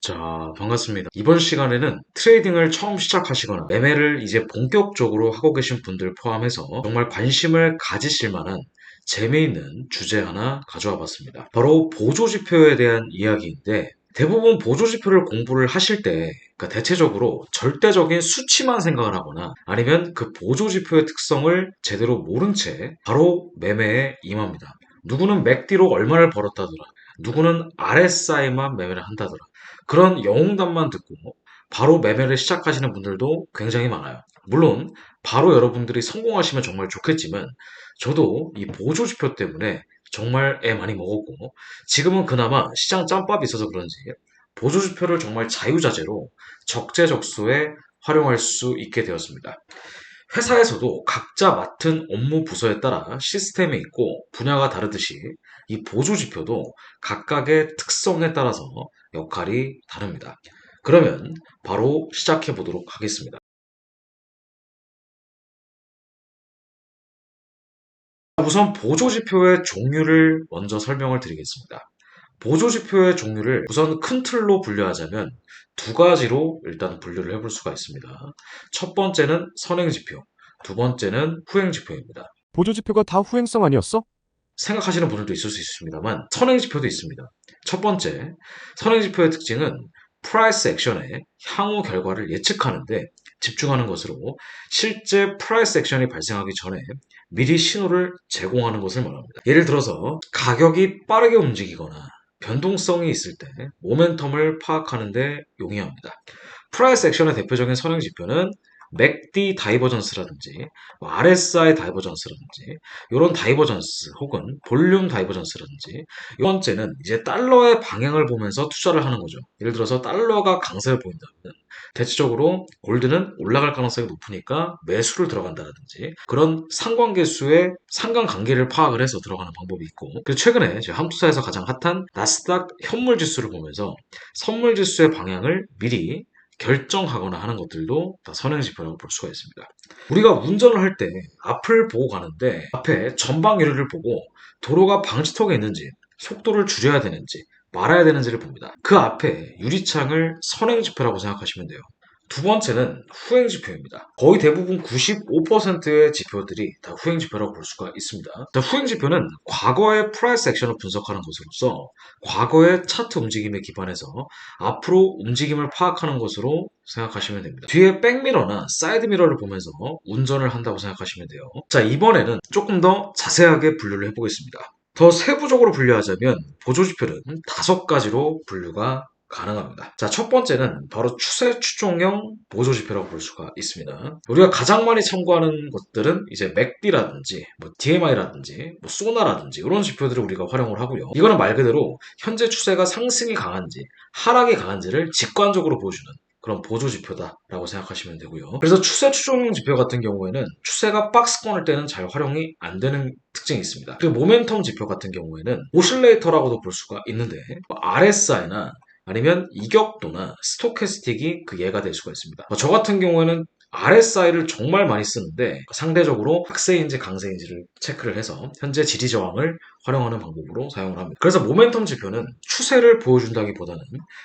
자, 반갑습니다. 이번 시간에는 트레이딩을 처음 시작하시거나 매매를 이제 본격적으로 하고 계신 분들 포함해서 정말 관심을 가지실 만한 재미있는 주제 하나 가져와 봤습니다. 바로 보조지표에 대한 이야기인데 대부분 보조지표를 공부를 하실 때 그러니까 대체적으로 절대적인 수치만 생각을 하거나 아니면 그 보조지표의 특성을 제대로 모른 채 바로 매매에 임합니다. 누구는 맥디로 얼마를 벌었다더라. 누구는 RSI만 매매를 한다더라. 그런 영웅담만 듣고 바로 매매를 시작하시는 분들도 굉장히 많아요. 물론 바로 여러분들이 성공하시면 정말 좋겠지만 저도 이 보조지표 때문에 정말 애 많이 먹었고 지금은 그나마 시장 짬밥이 있어서 그런지 보조지표를 정말 자유자재로 적재적소에 활용할 수 있게 되었습니다. 회사에서도 각자 맡은 업무 부서에 따라 시스템이 있고 분야가 다르듯이 이 보조지표도 각각의 특성에 따라서 역할이 다릅니다. 그러면 바로 시작해 보도록 하겠습니다. 우선 보조지표의 종류를 먼저 설명을 드리겠습니다. 보조지표의 종류를 우선 큰 틀로 분류하자면 두 가지로 일단 분류를 해볼 수가 있습니다. 첫 번째는 선행지표, 두 번째는 후행지표입니다. 보조지표가 다 후행성 아니었어? 생각하시는 분들도 있을 수 있습니다만 선행지표도 있습니다. 첫 번째, 선행지표의 특징은 프라이스 액션의 향후 결과를 예측하는데 집중하는 것으로 실제 프라이스 액션이 발생하기 전에 미리 신호를 제공하는 것을 말합니다. 예를 들어서 가격이 빠르게 움직이거나 변동성이 있을 때 모멘텀을 파악하는 데 용이합니다. 프라이스 액션의 대표적인 선행 지표는 맥디 다이버전스라든지 RSI 다이버전스라든지 이런 다이버전스 혹은 볼륨 다이버전스라든지 이 번째는 이제 달러의 방향을 보면서 투자를 하는 거죠. 예를 들어서 달러가 강세를 보인다면 대체적으로 골드는 올라갈 가능성이 높으니까 매수를 들어간다든지 그런 상관계수의 상관관계를 파악을 해서 들어가는 방법이 있고 그리고 최근에 한투자에서 가장 핫한 나스닥 현물지수를 보면서 선물지수의 방향을 미리 결정하거나 하는 것들도 다 선행지표라고 볼 수가 있습니다. 우리가 운전을 할 때 앞을 보고 가는데 앞에 전방 유리를 보고 도로가 방지턱에 있는지 속도를 줄여야 되는지 말아야 되는지를 봅니다. 그 앞에 유리창을 선행지표라고 생각하시면 돼요. 두 번째는 후행지표입니다. 거의 대부분 95%의 지표들이 다 후행지표라고 볼 수가 있습니다. 후행지표는 과거의 프라이스 액션을 분석하는 것으로서 과거의 차트 움직임에 기반해서 앞으로 움직임을 파악하는 것으로 생각하시면 됩니다. 뒤에 백미러나 사이드미러를 보면서 운전을 한다고 생각하시면 돼요. 자, 이번에는 조금 더 자세하게 분류를 해보겠습니다. 더 세부적으로 분류하자면 보조지표는 다섯 가지로 분류가 가능합니다. 자, 첫 번째는 바로 추세 추종형 보조지표라고 볼 수가 있습니다. 우리가 가장 많이 참고하는 것들은 이제 맥디라든지 DMI라든지 소나라든지 이런 지표들을 우리가 활용을 하고요. 이거는 말 그대로 현재 추세가 상승이 강한지 하락이 강한지를 직관적으로 보여주는 그런 보조지표다라고 생각하시면 되고요. 그래서 추세 추종형 지표 같은 경우에는 추세가 박스권일 때는 잘 활용이 안 되는 특징이 있습니다. 그리고 모멘텀 지표 같은 경우에는 오실레이터라고도 볼 수가 있는데 RSI나 아니면 이격도나 스토캐스틱이 그 예가 될 수가 있습니다. 저 같은 경우에는 RSI를 정말 많이 쓰는데 상대적으로 약세인지 강세인지를 체크를 해서 현재 지지 저항을 활용하는 방법으로 사용을 합니다. 그래서 모멘텀 지표는 추세를 보여준다기보다는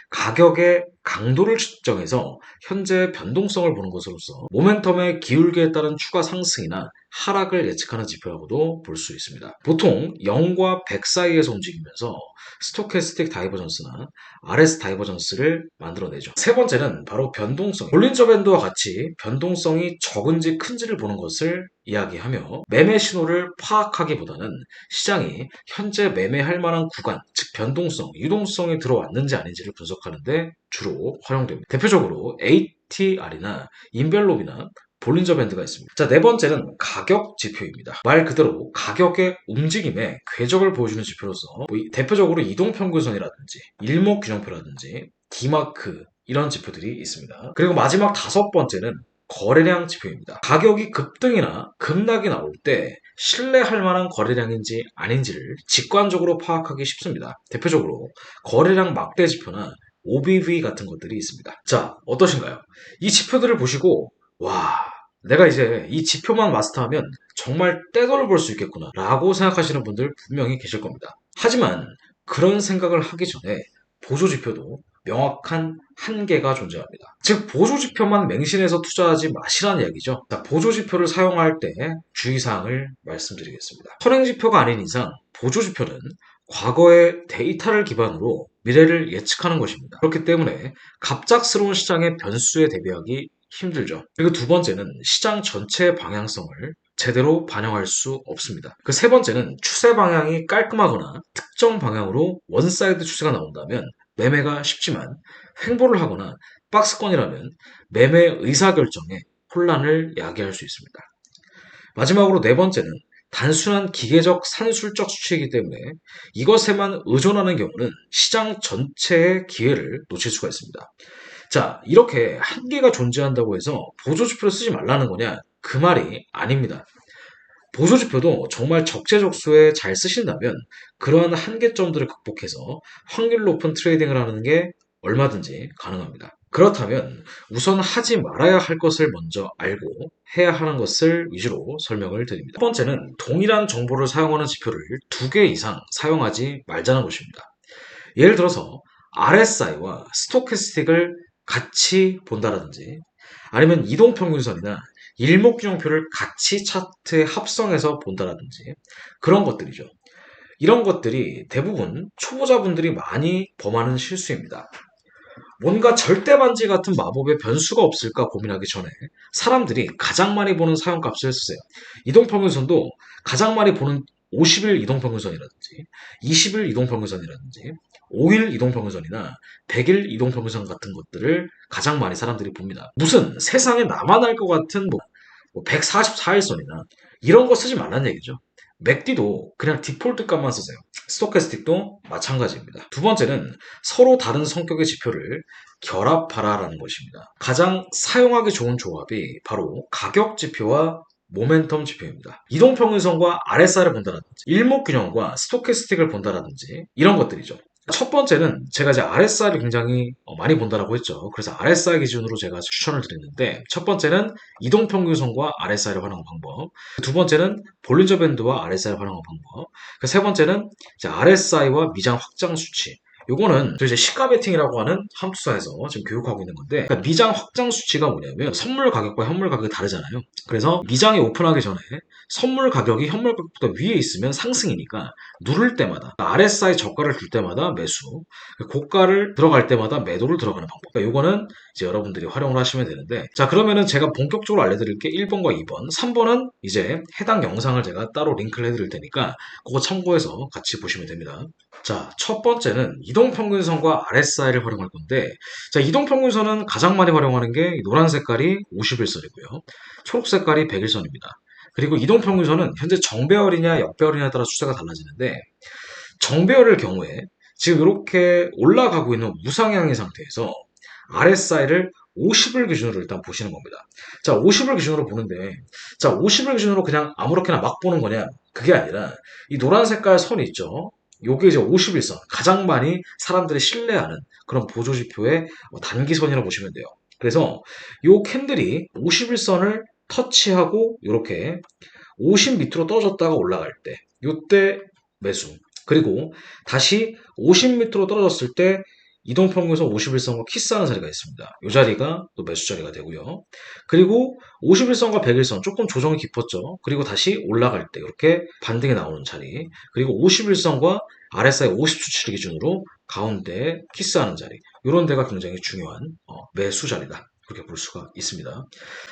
가격의 강도를 측정해서 현재 변동성을 보는 것으로서 모멘텀의 기울기에 따른 추가 상승이나 하락을 예측하는 지표라고도 볼 수 있습니다. 보통 0과 100 사이에서 움직이면서 스토캐스틱 다이버전스나 RS 다이버전스를 만들어내죠. 세 번째는 바로 변동성. 볼린저 밴드와 같이 변동성이 적은지 큰지를 보는 것을 이야기하며 매매 신호를 파악하기보다는 시장이 현재 매매할 만한 구간, 즉 변동성, 유동성이 들어왔는지 아닌지를 분석하는데 주로 활용됩니다. 대표적으로 ATR이나 인벨롭이나 볼린저 밴드가 있습니다. 자, 네 번째는 가격 지표입니다. 말 그대로 가격의 움직임의 궤적을 보여주는 지표로서 대표적으로 이동평균선이라든지 일목균형표라든지 D마크 이런 지표들이 있습니다. 그리고 마지막 다섯 번째는 거래량 지표입니다. 가격이 급등이나 급락이 나올 때 신뢰할 만한 거래량인지 아닌지를 직관적으로 파악하기 쉽습니다. 대표적으로 거래량 막대 지표나 OBV 같은 것들이 있습니다. 자, 어떠신가요? 이 지표들을 보시고 와, 내가 이제 이 지표만 마스터하면 정말 떼돈을 벌 수 있겠구나 라고 생각하시는 분들 분명히 계실 겁니다. 하지만 그런 생각을 하기 전에 보조지표도 명확한 한계가 존재합니다. 즉 보조지표만 맹신해서 투자하지 마시라는 이야기죠. 자, 보조지표를 사용할 때 주의사항을 말씀드리겠습니다. 선행지표가 아닌 이상 보조지표는 과거의 데이터를 기반으로 미래를 예측하는 것입니다. 그렇기 때문에 갑작스러운 시장의 변수에 대비하기 힘들죠. 그리고 두 번째는 시장 전체의 방향성을 제대로 반영할 수 없습니다. 그 세 번째는 추세 방향이 깔끔하거나 특정 방향으로 원사이드 추세가 나온다면 매매가 쉽지만 횡보를 하거나 박스권이라면 매매 의사결정에 혼란을 야기할 수 있습니다. 마지막으로 네 번째는 단순한 기계적 산술적 수치이기 때문에 이것에만 의존하는 경우는 시장 전체의 기회를 놓칠 수가 있습니다. 자, 이렇게 한계가 존재한다고 해서 보조지표를 쓰지 말라는 거냐? 그 말이 아닙니다. 보조지표도 정말 적재적소에 잘 쓰신다면 그러한 한계점들을 극복해서 확률 높은 트레이딩을 하는 게 얼마든지 가능합니다. 그렇다면 우선 하지 말아야 할 것을 먼저 알고 해야 하는 것을 위주로 설명을 드립니다. 첫 번째는 동일한 정보를 사용하는 지표를 2개 이상 사용하지 말자는 것입니다. 예를 들어서 RSI와 스토캐스틱을 같이 본다라든지 아니면 이동평균선이나 일목균형표를 같이 차트에 합성해서 본다라든지 그런 것들이죠. 이런 것들이 대부분 초보자분들이 많이 범하는 실수입니다. 뭔가 절대반지 같은 마법의 변수가 없을까 고민하기 전에 사람들이 가장 많이 보는 사용값을 쓰세요. 이동평균선도 가장 많이 보는 50일 이동평균선이라든지 20일 이동평균선이라든지 5일 이동평균선이나 100일 이동평균선 같은 것들을 가장 많이 사람들이 봅니다. 무슨 세상에 나만 알 것 같은 144일선이나 이런 거 쓰지 말라는 얘기죠. 맥디도 그냥 디폴트 값만 쓰세요. 스토캐스틱도 마찬가지입니다. 두 번째는 서로 다른 성격의 지표를 결합하라라는 것입니다. 가장 사용하기 좋은 조합이 바로 가격 지표와 모멘텀 지표입니다. 이동평균선과 RSI를 본다라든지 일목균형과 스토캐스틱을 본다라든지 이런 것들이죠. 첫 번째는 제가 이제 RSI를 굉장히 많이 본다라고 했죠. 그래서 RSI 기준으로 제가 추천을 드렸는데 첫 번째는 이동평균선과 RSI를 활용한 방법, 두 번째는 볼린저 밴드와 RSI를 활용한 방법, 그 세 번째는 이제 RSI와 미장 확장 수치. 요거는 저 이제 시가 베팅이라고 하는 함투사에서 지금 교육하고 있는 건데 그러니까 미장 확장 수치가 뭐냐면 선물 가격과 현물 가격이 다르잖아요. 그래서 미장이 오픈하기 전에 선물 가격이 현물 가격보다 위에 있으면 상승이니까 누를 때마다 RSI 저가를 줄 때마다 매수, 고가를 들어갈 때마다 매도를 들어가는 방법. 그러니까 요거는 이제 여러분들이 활용을 하시면 되는데 자 그러면은 제가 본격적으로 알려드릴 게 1번과 2번, 3번은 이제 해당 영상을 제가 따로 링크를 해드릴 테니까 그거 참고해서 같이 보시면 됩니다. 자, 첫 번째는 이동평균선과 RSI를 활용할 건데, 자, 이동평균선은 가장 많이 활용하는 게 노란 색깔이 50일선이고요. 초록 색깔이 100일선입니다. 그리고 이동평균선은 현재 정배열이냐 역배열이냐에 따라 추세가 달라지는데, 정배열의 경우에 지금 이렇게 올라가고 있는 우상향의 상태에서 RSI를 50을 기준으로 일단 보시는 겁니다. 자, 50을 기준으로 보는데, 자, 50을 기준으로 그냥 아무렇게나 막 보는 거냐? 그게 아니라, 이 노란 색깔 선이 있죠? 요게 이제 51선, 가장 많이 사람들이 신뢰하는 그런 보조지표의 단기선이라고 보시면 돼요. 그래서 요 캔들이 51선을 터치하고 이렇게 50 밑으로 떨어졌다가 올라갈 때, 요때 매수. 그리고 다시 50 밑으로 떨어졌을 때 이동평균선 51선과 키스하는 자리가 있습니다. 이 자리가 또 매수 자리가 되고요. 그리고 51선과 100일선 조금 조정이 깊었죠. 그리고 다시 올라갈 때 이렇게 반등이 나오는 자리. 그리고 51선과 RSI 50 수치를 기준으로 가운데 키스하는 자리. 이런 데가 굉장히 중요한 매수 자리다. 그렇게 볼 수가 있습니다.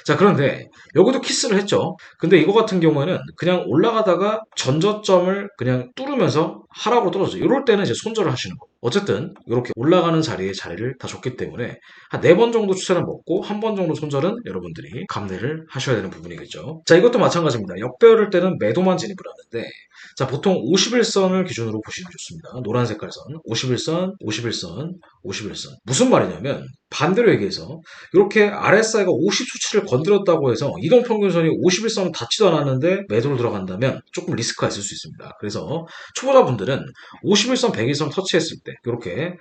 자, 그런데 여기도 키스를 했죠. 근데 이거 같은 경우에는 그냥 올라가다가 전저점을 그냥 뚫으면서 하락으로 떨어져. 이럴 때는 이제 손절을 하시는 거. 어쨌든 이렇게 올라가는 자리에 자리를 다 줬기 때문에 한 4번 정도 추세를 먹고 한 번 정도 손절은 여러분들이 감내를 하셔야 되는 부분이겠죠. 자, 이것도 마찬가지입니다. 역배열일 때는 매도만 진입을 하는데 자, 보통 51선을 기준으로 보시면 좋습니다. 노란 색깔 선, 51선, 51선, 51선. 무슨 말이냐면 반대로 얘기해서 이렇게 RSI가 50 수치를 건드렸다고 해서 이동평균선이 51선 닿지도 않았는데 매도를 들어간다면 조금 리스크가 있을 수 있습니다. 그래서 초보자분들은 51선, 100일선 터치했을 때 이렇게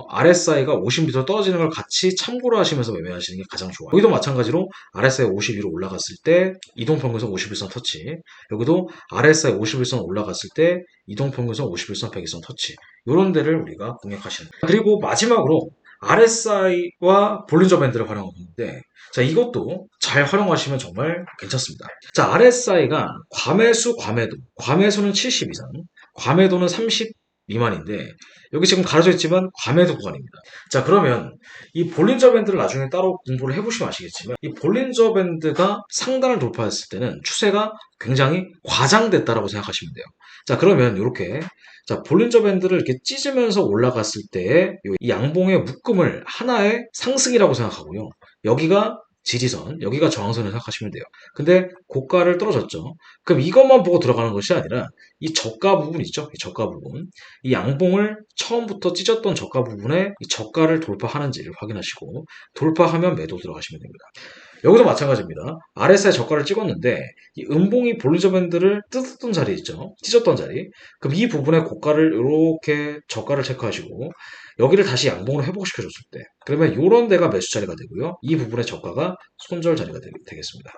RSI가 50m 떨어지는 걸 같이 참고로 하시면서 매매하시는 게 가장 좋아요. 여기도 마찬가지로 RSI 50 위로 올라갔을 때 이동평균선 51선 터치, 여기도 RSI 51선 올라갔을 때 이동평균선 51선, 100일선 터치, 이런 데를 우리가 공략하시는 거예요. 그리고 마지막으로 RSI와 볼린저 밴드를 활용하고 있는데, 자, 이것도 잘 활용하시면 정말 괜찮습니다. 자, RSI가 과매수, 과매도. 과매수는 70 이상, 과매도는 30 미만인데, 여기 지금 가려져 있지만 과매도 구간입니다. 자, 그러면 이 볼린저 밴드를 나중에 따로 공부를 해보시면 아시겠지만, 이 볼린저 밴드가 상단을 돌파했을 때는 추세가 굉장히 과장됐다라고 생각하시면 돼요. 자, 그러면 이렇게, 자, 볼린저 밴드를 이렇게 찢으면서 올라갔을 때의 이 양봉의 묶음을 하나의 상승이라고 생각하고요. 여기가 지지선, 여기가 저항선을 생각하시면 돼요. 근데 고가를 떨어졌죠. 그럼 이것만 보고 들어가는 것이 아니라 이 저가 부분 있죠? 이 저가 부분. 이 양봉을 처음부터 찢었던 저가 부분에 이 저가를 돌파하는지를 확인하시고 돌파하면 매도 들어가시면 됩니다. 여기도 마찬가지입니다. RSI 저가를 찍었는데 이 음봉이 볼리저 밴드를 뜯었던 자리 있죠? 찢었던 자리. 그럼 이 부분의 고가를 이렇게 저가를 체크하시고 여기를 다시 양봉으로 회복시켜줬을 때 그러면 이런 데가 매수 자리가 되고요. 이 부분의 저가가 손절 자리가 되겠습니다.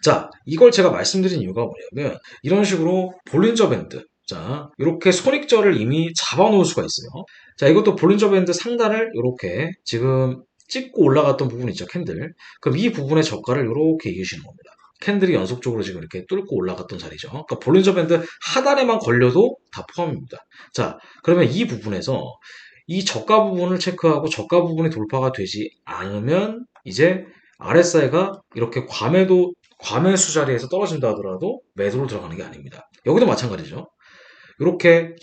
자, 이걸 제가 말씀드린 이유가 뭐냐면 이런 식으로 볼린저 밴드 자, 이렇게 손익절을 이미 잡아놓을 수가 있어요. 자, 이것도 볼린저 밴드 상단을 이렇게 지금 찍고 올라갔던 부분 있죠, 캔들. 그럼 이 부분의 저가를 이렇게 이으시는 겁니다. 캔들이 연속적으로 지금 이렇게 뚫고 올라갔던 자리죠. 그러니까 볼린저 밴드 하단에만 걸려도 다 포함입니다. 자, 그러면 이 부분에서 이 저가 부분을 체크하고 저가 부분이 돌파가 되지 않으면 이제 RSI가 이렇게 과매수 자리에서 떨어진다 하더라도 매도로 들어가는 게 아닙니다. 여기도 마찬가지죠. 이렇게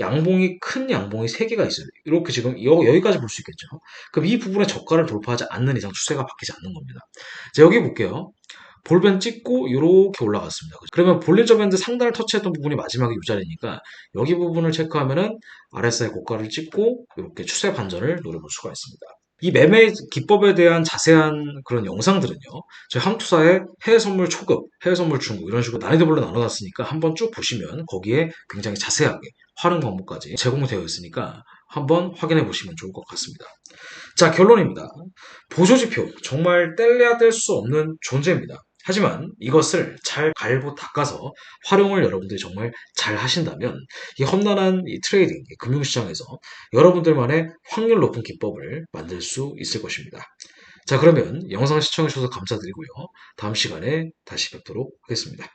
큰 양봉이 3개가 있어요. 이렇게 지금 여기까지 볼 수 있겠죠. 그럼 이 부분의 저가를 돌파하지 않는 이상 추세가 바뀌지 않는 겁니다. 자, 여기 볼게요. 볼밴 찍고 이렇게 올라갔습니다. 그러면 볼린저 밴드 상단을 터치했던 부분이 마지막에 이 자리니까 여기 부분을 체크하면은 RSI 고가를 찍고 이렇게 추세 반전을 노려볼 수가 있습니다. 이 매매 기법에 대한 자세한 그런 영상들은요, 저희 한투사의 해외 선물 초급, 해외 선물 중급 이런 식으로 난이도별로 나눠놨으니까 한번 쭉 보시면 거기에 굉장히 자세하게 활용 방법까지 제공되어 있으니까 한번 확인해 보시면 좋을 것 같습니다. 자, 결론입니다. 보조지표 정말 뗄래야 뗄 수 없는 존재입니다. 하지만 이것을 잘 갈고 닦아서 활용을 여러분들이 정말 잘 하신다면 이 험난한 이 트레이딩, 이 금융시장에서 여러분들만의 확률 높은 기법을 만들 수 있을 것입니다. 자, 그러면 영상 시청해주셔서 감사드리고요. 다음 시간에 다시 뵙도록 하겠습니다.